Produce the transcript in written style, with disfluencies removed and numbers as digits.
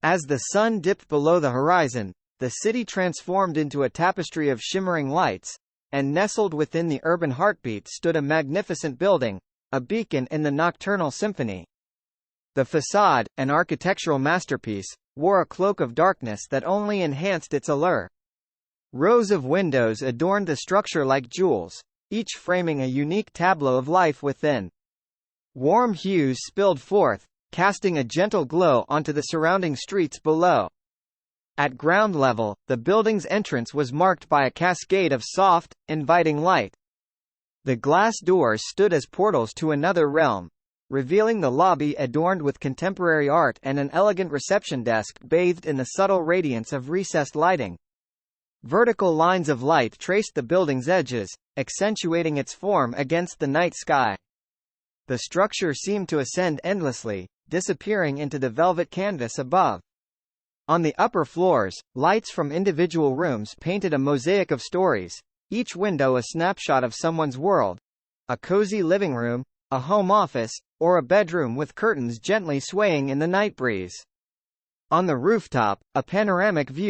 As the sun dipped below the horizon, the city transformed into a tapestry of shimmering lights, and nestled within the urban heartbeat stood a magnificent building, a beacon in the nocturnal symphony. The facade, an architectural masterpiece, wore a cloak of darkness that only enhanced its allure. Rows of windows adorned the structure like jewels, each framing a unique tableau of life within. Warm hues spilled forth, casting a gentle glow onto the surrounding streets below. At ground level, the building's entrance was marked by a cascade of soft, inviting light. The glass doors stood as portals to another realm, revealing the lobby adorned with contemporary art and an elegant reception desk bathed in the subtle radiance of recessed lighting. Vertical lines of light traced the building's edges, accentuating its form against the night sky. The structure seemed to ascend endlessly, disappearing into the velvet canvas above. On the upper floors, lights from individual rooms painted a mosaic of stories, each window a snapshot of someone's world: a cozy living room, a home office, or a bedroom with curtains gently swaying in the night breeze. On the rooftop, a panoramic view